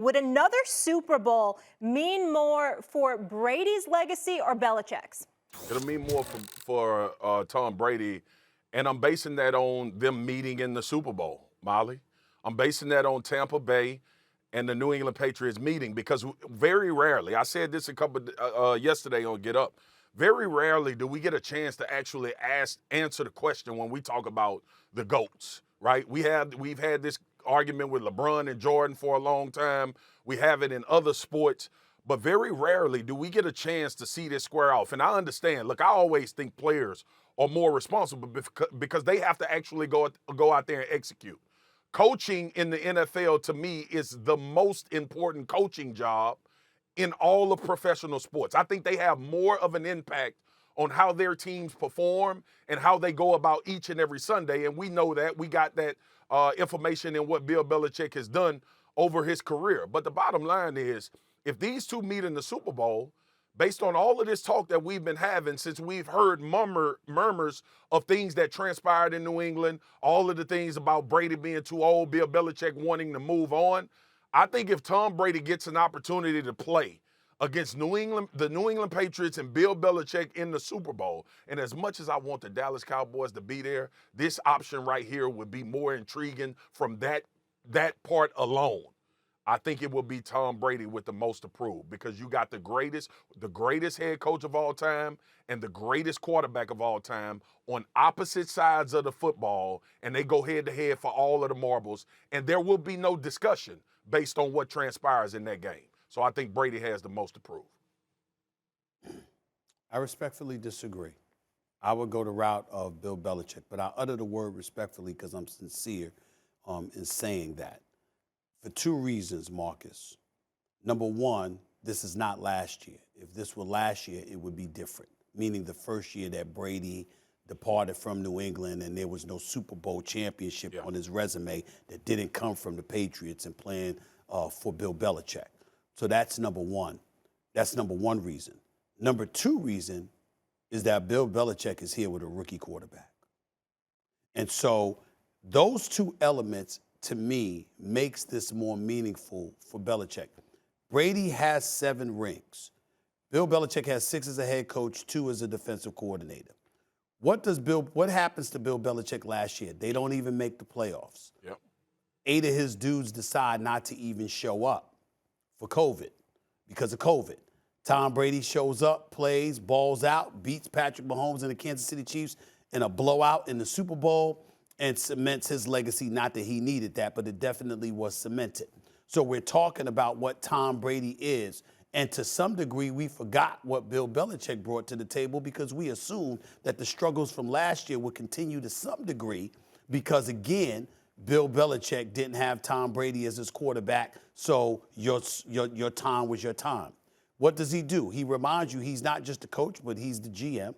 Would another Super Bowl mean more for Brady's legacy or Belichick's? It'll mean more for Tom Brady, and I'm basing that on them meeting in the Super Bowl, Molly. I'm basing that on Tampa Bay and the New England Patriots meeting because very rarely, I said this yesterday on Get Up, very rarely do we get a chance to actually answer the question when we talk about the GOATs, right? We've had this argument with LeBron and Jordan for a long time. We have it in other sports. But very rarely do we get a chance to see this square off. And I understand. Look, I always think players are more responsible because they have to actually go out there and execute. Coaching in the NFL, to me, is the most important coaching job in all of professional sports. I think they have more of an impact on how their teams perform and how they go about each and every Sunday. And we know that. We got that information in what Bill Belichick has done over his career. But the bottom line is, if these two meet in the Super Bowl, based on all of this talk that we've been having since we've heard murmurs of things that transpired in New England, all of the things about Brady being too old, Bill Belichick wanting to move on, I think if Tom Brady gets an opportunity to play against the New England Patriots and Bill Belichick in the Super Bowl, and as much as I want the Dallas Cowboys to be there, this option right here would be more intriguing from that part alone. I think it will be Tom Brady with the most approved because you got the greatest head coach of all time and the greatest quarterback of all time on opposite sides of the football, and they go head to head for all of the marbles, and there will be no discussion based on what transpires in that game. So I think Brady has the most approved. I respectfully disagree. I would go the route of Bill Belichick, but I utter the word respectfully because I'm sincere in saying that. For two reasons, Marcus. Number one, this is not last year. If this were last year, it would be different, meaning the first year that Brady departed from New England and there was no Super Bowl championship on his resume that didn't come from the Patriots and playing for Bill Belichick. So that's number one. That's number one reason. Number two reason is that Bill Belichick is here with a rookie quarterback. And so those two elements, to me, makes this more meaningful for Belichick. Brady has 7 rings. Bill Belichick has 6 as a head coach, 2 as a defensive coordinator. What happens to Bill Belichick last year? They don't even make the playoffs. Yep. 8 of his dudes decide not to even show up for COVID, because of COVID. Tom Brady shows up, plays, balls out, beats Patrick Mahomes and the Kansas City Chiefs in a blowout in the Super Bowl, and cements his legacy. Not that he needed that, but it definitely was cemented. So we're talking about what Tom Brady is. And to some degree, we forgot what Bill Belichick brought to the table because we assumed that the struggles from last year would continue to some degree because, again, Bill Belichick didn't have Tom Brady as his quarterback, so your time was your time. What does he do? He reminds you he's not just a coach, but he's the GM,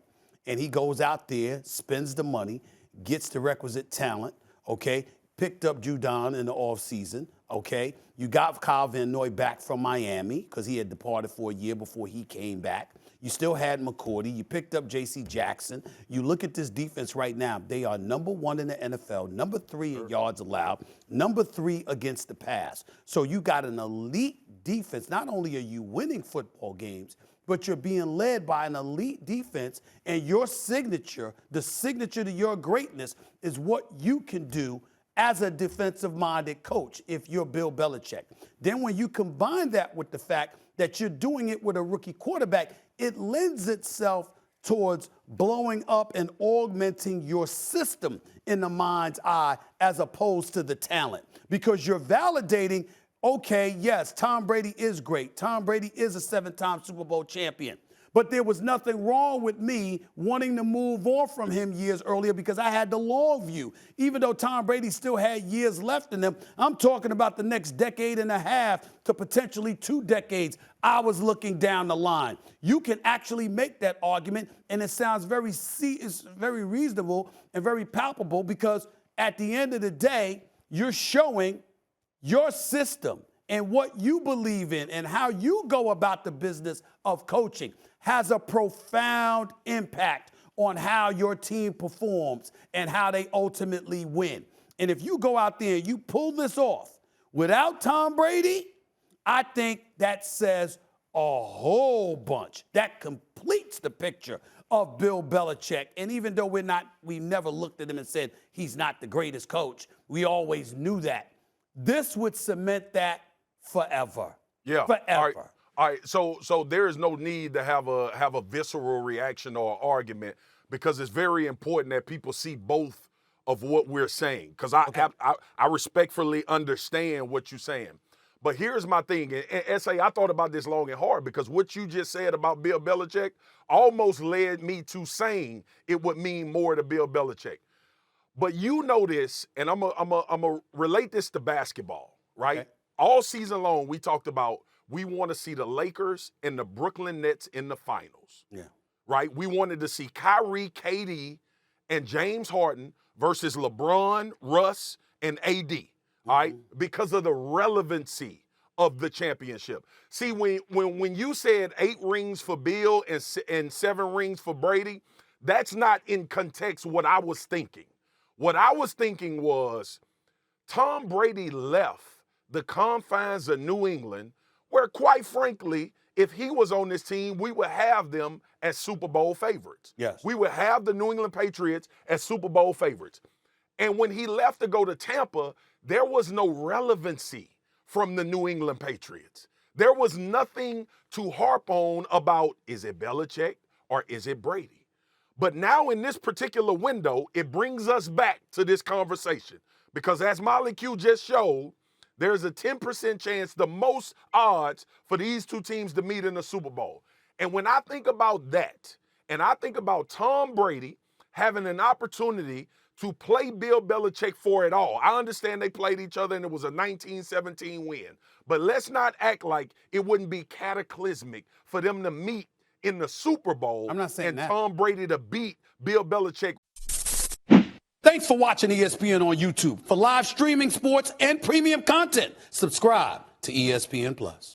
and he goes out there, spends the money, gets the requisite talent, okay? Picked up Judon in the offseason, okay? You got Kyle Van Noy back from Miami because he had departed for a year before he came back. You still had McCourty. You picked up J.C. Jackson. You look at this defense right now. They are number 1 in the NFL, number 3 in yards allowed, number 3 against the pass. So you got an elite defense. Not only are you winning football games, but you're being led by an elite defense, and your signature, the signature to your greatness, is what you can do as a defensive-minded coach if you're Bill Belichick. Then when you combine that with the fact that you're doing it with a rookie quarterback, it lends itself towards blowing up and augmenting your system in the mind's eye as opposed to the talent, because you're validating, okay, yes, Tom Brady is great. Tom Brady is a 7-time Super Bowl champion. But there was nothing wrong with me wanting to move on from him years earlier because I had the long view. Even though Tom Brady still had years left in him, I'm talking about the next decade and a half to potentially 2 decades. I was looking down the line. You can actually make that argument, and it sounds it's very reasonable and very palpable because at the end of the day, you're showing your system and what you believe in and how you go about the business of coaching has a profound impact on how your team performs and how they ultimately win. And if you go out there and you pull this off without Tom Brady, I think that says a whole bunch. That completes the picture of Bill Belichick. And even though we never looked at him and said he's not the greatest coach, we always knew that. This would cement that forever. Yeah. Forever. All right. So there is no need to have a visceral reaction or argument, because it's very important that people see both of what we're saying. Because I respectfully understand what you're saying. But here's my thing, and S.A., I thought about this long and hard, because what you just said about Bill Belichick almost led me to saying it would mean more to Bill Belichick. But you know this, and I'm gonna relate this to basketball, right? Okay. All season long, we talked about we want to see the Lakers and the Brooklyn Nets in the finals. Yeah. Right? We wanted to see Kyrie, KD, and James Harden versus LeBron, Russ, and AD. All right, because of the relevancy of the championship. See, when you said 8 rings for Bill and 7 rings for Brady, that's not in context what I was thinking. What I was thinking was Tom Brady left the confines of New England, where, quite frankly, if he was on this team, we would have them as Super Bowl favorites. Yes. We would have the New England Patriots as Super Bowl favorites. And when he left to go to Tampa, there was no relevancy from the New England Patriots. There was nothing to harp on about, is it Belichick or is it Brady? But now in this particular window, it brings us back to this conversation. Because as Molly Q just showed, there's a 10% chance, the most odds, for these two teams to meet in the Super Bowl. And when I think about that, and I think about Tom Brady having an opportunity to play Bill Belichick for it all. I understand they played each other and it was a 19-17 win. But let's not act like it wouldn't be cataclysmic for them to meet in the Super Bowl. I'm not saying and that. Tom Brady to beat Bill Belichick. Thanks for watching ESPN on YouTube. For live streaming sports and premium content, subscribe to ESPN Plus.